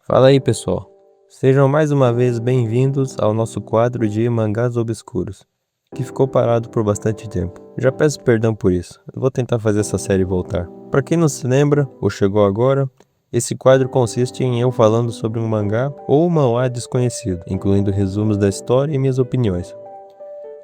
Fala aí, pessoal. Sejam mais uma vez bem-vindos ao nosso quadro de mangás obscuros, que ficou parado por bastante tempo. Já peço perdão por isso. Eu vou tentar fazer essa série voltar. Para quem não se lembra ou chegou agora, esse quadro consiste em eu falando sobre um mangá ou manhwa desconhecido, incluindo resumos da história e minhas opiniões.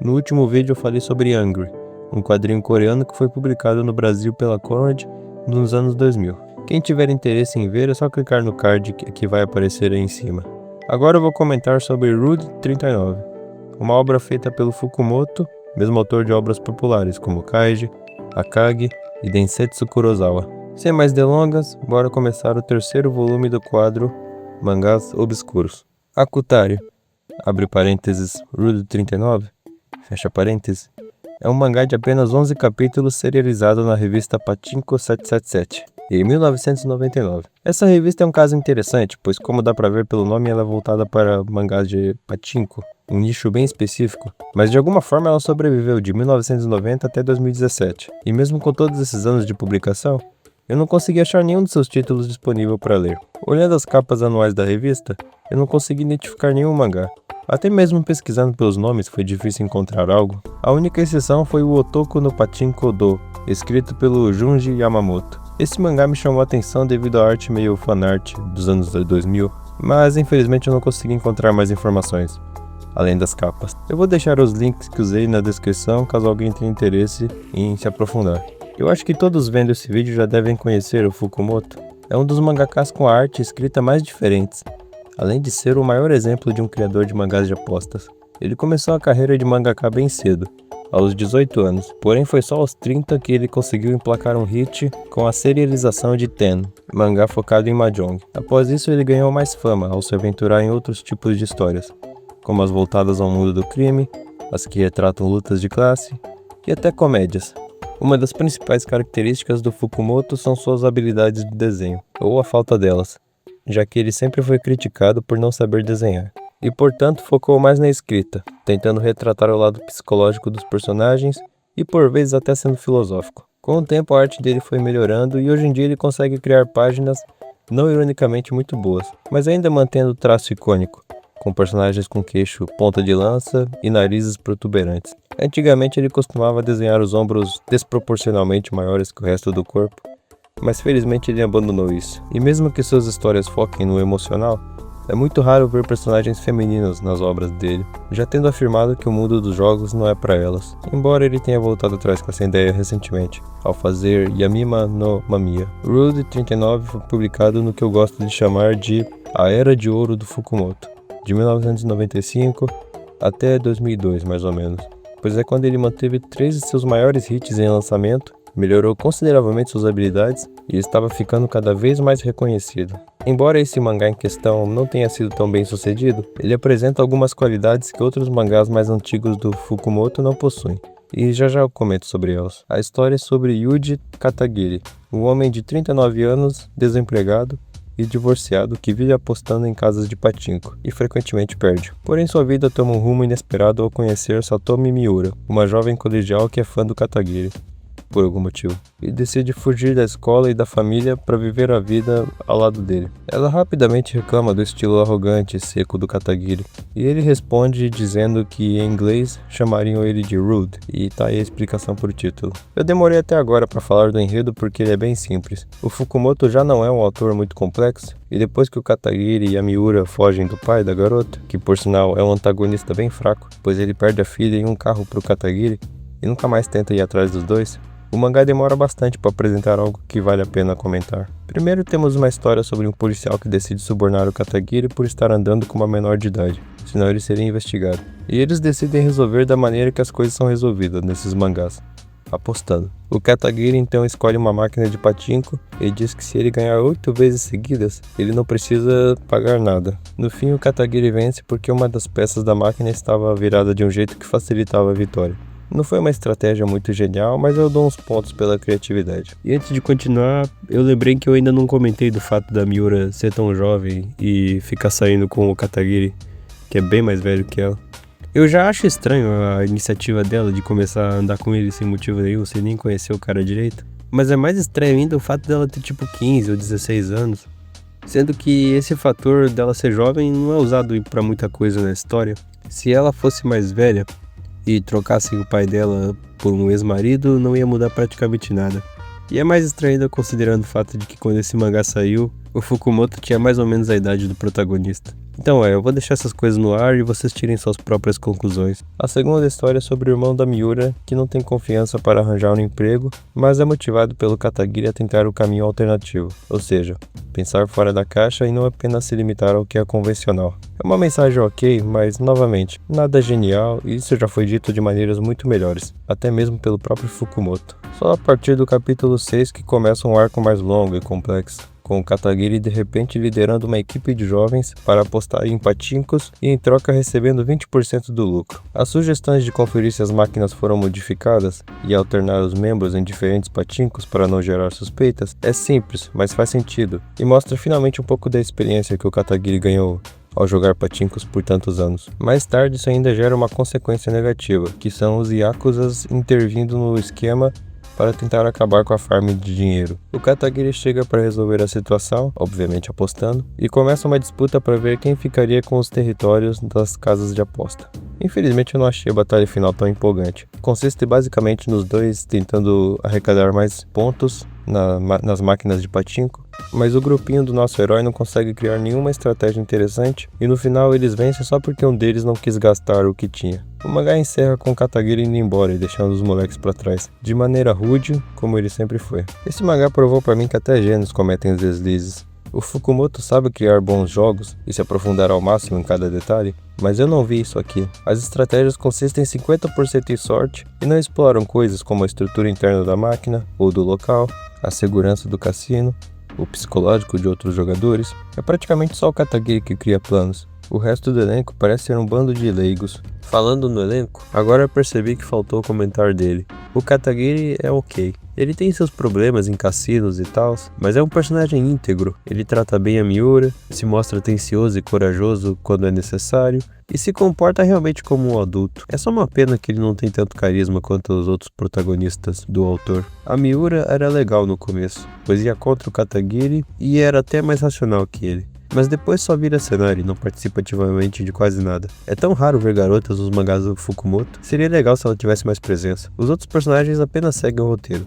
No último vídeo eu falei sobre Angry, um quadrinho coreano que foi publicado no Brasil pela Conrad nos anos 2000. Quem tiver interesse em ver é só clicar no card que vai aparecer aí em cima. Agora eu vou comentar sobre Rude 39, uma obra feita pelo Fukumoto, mesmo autor de obras populares como Kaiji, Akagi e Densetsu Kurosawa. Sem mais delongas, bora começar o terceiro volume do quadro Mangás Obscuros. Akutari, abre parênteses, Rude 39, fecha parênteses, é um mangá de apenas 11 capítulos serializado na revista Pachinko 777. Em 1999. Essa revista é um caso interessante, pois como dá pra ver pelo nome, ela é voltada para mangás de pachinko, um nicho bem específico, mas de alguma forma ela sobreviveu de 1990 até 2017. E mesmo com todos esses anos de publicação, eu não consegui achar nenhum dos seus títulos disponível para ler. Olhando as capas anuais da revista, eu não consegui identificar nenhum mangá. Até mesmo pesquisando pelos nomes foi difícil encontrar algo. A única exceção foi o Otoko no Pachinko Do, escrito pelo Junji Yamamoto. Esse mangá me chamou a atenção devido à arte meio fanart dos anos 2000, mas infelizmente eu não consegui encontrar mais informações, além das capas. Eu vou deixar os links que usei na descrição caso alguém tenha interesse em se aprofundar. Eu acho que todos vendo esse vídeo já devem conhecer o Fukumoto. É um dos mangakás com a arte e escrita mais diferentes, além de ser o maior exemplo de um criador de mangás de apostas. Ele começou a carreira de mangaka bem cedo, aos 18 anos, porém foi só aos 30 que ele conseguiu emplacar um hit com a serialização de Ten, mangá focado em Mahjong. Após isso ele ganhou mais fama ao se aventurar em outros tipos de histórias, como as voltadas ao mundo do crime, as que retratam lutas de classe e até comédias. Uma das principais características do Fukumoto são suas habilidades de desenho, ou a falta delas, já que ele sempre foi criticado por não saber desenhar. E portanto focou mais na escrita, tentando retratar o lado psicológico dos personagens e por vezes até sendo filosófico. Com o tempo a arte dele foi melhorando e hoje em dia ele consegue criar páginas não ironicamente muito boas, mas ainda mantendo o traço icônico, com personagens com queixo ponta de lança e narizes protuberantes. Antigamente ele costumava desenhar os ombros desproporcionalmente maiores que o resto do corpo, mas felizmente ele abandonou isso. E mesmo que suas histórias foquem no emocional, é muito raro ver personagens femininos nas obras dele, já tendo afirmado que o mundo dos jogos não é para elas, embora ele tenha voltado atrás com essa ideia recentemente, ao fazer Yamima no Mamiya. Rude 39 foi publicado no que eu gosto de chamar de A Era de Ouro do Fukumoto, de 1995 até 2002 mais ou menos, pois é quando ele manteve 3 de seus maiores hits em lançamento, melhorou consideravelmente suas habilidades e estava ficando cada vez mais reconhecido. Embora esse mangá em questão não tenha sido tão bem sucedido, ele apresenta algumas qualidades que outros mangás mais antigos do Fukumoto não possuem, e já eu comento sobre elas. A história é sobre Yuji Katagiri, um homem de 39 anos, desempregado e divorciado que vive apostando em casas de pachinko e frequentemente perde. Porém sua vida toma um rumo inesperado ao conhecer Satomi Miura, uma jovem colegial que é fã do Katagiri, por algum motivo, e decide fugir da escola e da família para viver a vida ao lado dele. Ela rapidamente reclama do estilo arrogante e seco do Katagiri, e ele responde dizendo que em inglês chamariam ele de rude, e tá aí a explicação por título. Eu demorei até agora para falar do enredo porque ele é bem simples. O Fukumoto já não é um autor muito complexo, e depois que o Katagiri e a Miura fogem do pai da garota, que por sinal é um antagonista bem fraco, pois ele perde a filha em um carro pro Katagiri, e nunca mais tenta ir atrás dos dois, o mangá demora bastante para apresentar algo que vale a pena comentar. Primeiro temos uma história sobre um policial que decide subornar o Katagiri por estar andando com uma menor de idade, senão ele seria investigado. E eles decidem resolver da maneira que as coisas são resolvidas nesses mangás, apostando. O Katagiri então escolhe uma máquina de pachinko e diz que se ele ganhar 8 vezes seguidas, ele não precisa pagar nada. No fim o Katagiri vence porque uma das peças da máquina estava virada de um jeito que facilitava a vitória. Não foi uma estratégia muito genial, mas eu dou uns pontos pela criatividade. E antes de continuar, eu lembrei que eu ainda não comentei do fato da Miura ser tão jovem e ficar saindo com o Katagiri, que é bem mais velho que ela. Eu já acho estranho a iniciativa dela de começar a andar com ele sem motivo nenhum, sem nem conhecer o cara direito. Mas é mais estranho ainda o fato dela ter tipo 15 ou 16 anos. Sendo que esse fator dela ser jovem não é usado para muita coisa na história. Se ela fosse mais velha e trocassem o pai dela por um ex-marido, não ia mudar praticamente nada. E é mais estranho considerando o fato de que quando esse mangá saiu, o Fukumoto tinha mais ou menos a idade do protagonista. Então eu vou deixar essas coisas no ar e vocês tirem suas próprias conclusões. A segunda história é sobre o irmão da Miura, que não tem confiança para arranjar um emprego, mas é motivado pelo Katagiri a tentar o caminho alternativo, ou seja, pensar fora da caixa e não apenas se limitar ao que é convencional. É uma mensagem ok, mas novamente, nada genial e isso já foi dito de maneiras muito melhores, até mesmo pelo próprio Fukumoto. Só a partir do capítulo 6 que começa um arco mais longo e complexo, com o Katagiri de repente liderando uma equipe de jovens para apostar em pachinkos e em troca recebendo 20% do lucro. As sugestões de conferir se as máquinas foram modificadas e alternar os membros em diferentes pachinkos para não gerar suspeitas é simples, mas faz sentido, e mostra finalmente um pouco da experiência que o Katagiri ganhou ao jogar pachinkos por tantos anos. Mais tarde isso ainda gera uma consequência negativa, que são os Yakuzas intervindo no esquema para tentar acabar com a farm de dinheiro. O Katagiri chega para resolver a situação, obviamente apostando, e começa uma disputa para ver quem ficaria com os territórios das casas de aposta. Infelizmente eu não achei a batalha final tão empolgante. Consiste basicamente nos dois tentando arrecadar mais pontos nas máquinas de pachinko, mas o grupinho do nosso herói não consegue criar nenhuma estratégia interessante e no final eles vencem só porque um deles não quis gastar o que tinha. O mangá encerra com o Katagiri indo embora e deixando os moleques pra trás, de maneira rude, como ele sempre foi. Esse mangá provou pra mim que até gênios cometem os deslizes. O Fukumoto sabe criar bons jogos e se aprofundar ao máximo em cada detalhe, mas eu não vi isso aqui. As estratégias consistem em 50% em sorte e não exploram coisas como a estrutura interna da máquina ou do local, a segurança do cassino, o psicológico de outros jogadores. É praticamente só o Katagiri que cria planos. O resto do elenco parece ser um bando de leigos. Falando no elenco, agora eu percebi que faltou o comentário dele. O Katagiri é ok. Ele tem seus problemas em cassinos e tal, mas é um personagem íntegro. Ele trata bem a Miura, se mostra atencioso e corajoso quando é necessário, e se comporta realmente como um adulto. É só uma pena que ele não tem tanto carisma quanto os outros protagonistas do autor. A Miura era legal no começo, pois ia contra o Katagiri e era até mais racional que ele. Mas depois só vira cenário e não participa ativamente de quase nada. É tão raro ver garotas nos mangás do Fukumoto, seria legal se ela tivesse mais presença. Os outros personagens apenas seguem o roteiro.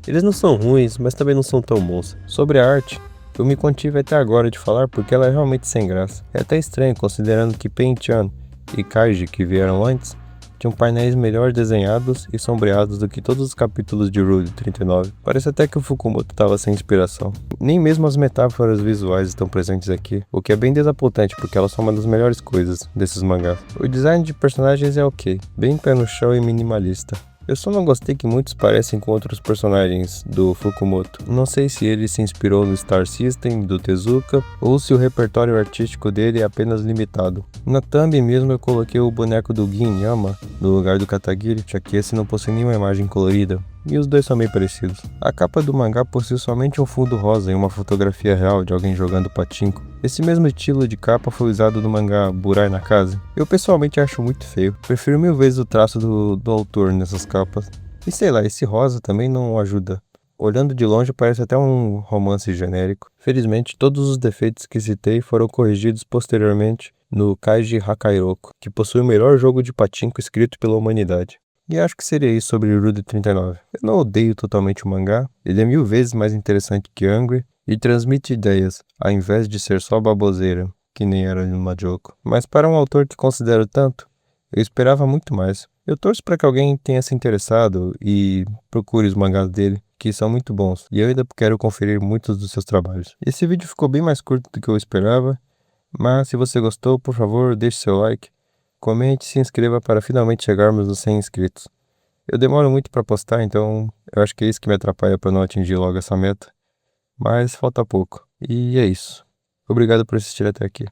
Eles não são ruins, mas também não são tão bons. Sobre a arte, eu me contive até agora de falar porque ela é realmente sem graça. É até estranho considerando que Pain-chan e Kaiji, que vieram antes, tinham painéis melhor desenhados e sombreados do que todos os capítulos de Rude 39. Parece até que o Fukumoto estava sem inspiração. Nem mesmo as metáforas visuais estão presentes aqui, o que é bem desapontante porque elas são uma das melhores coisas desses mangás. O design de personagens é ok, bem pé no chão e minimalista. Eu só não gostei que muitos parecem com outros personagens do Fukumoto. Não sei se ele se inspirou no Star System, do Tezuka, ou se o repertório artístico dele é apenas limitado. Na thumb mesmo eu coloquei o boneco do Gin Yama no lugar do Katagiri, já que esse não possui nenhuma imagem colorida. E os dois são bem parecidos. A capa do mangá possui somente um fundo rosa e uma fotografia real de alguém jogando pachinko. Esse mesmo estilo de capa foi usado no mangá Burai Nakase. Eu pessoalmente acho muito feio. Prefiro mil vezes o traço do autor nessas capas. E sei lá, esse rosa também não ajuda. Olhando de longe parece até um romance genérico. Felizmente, todos os defeitos que citei foram corrigidos posteriormente no Kaiji Hakairoko, que possui o melhor jogo de pachinko escrito pela humanidade. E acho que seria isso sobre Rude 39. Eu não odeio totalmente o mangá, ele é mil vezes mais interessante que Angry e transmite ideias, ao invés de ser só baboseira, que nem era no Majoko. Mas para um autor que considero tanto, eu esperava muito mais. Eu torço para que alguém tenha se interessado e procure os mangás dele, que são muito bons, e eu ainda quero conferir muitos dos seus trabalhos. Esse vídeo ficou bem mais curto do que eu esperava, mas se você gostou, por favor, deixe seu like, comente e se inscreva para finalmente chegarmos nos 100 inscritos. Eu demoro muito para postar, então eu acho que é isso que me atrapalha para não atingir logo essa meta, mas falta pouco. E é isso. Obrigado por assistir até aqui.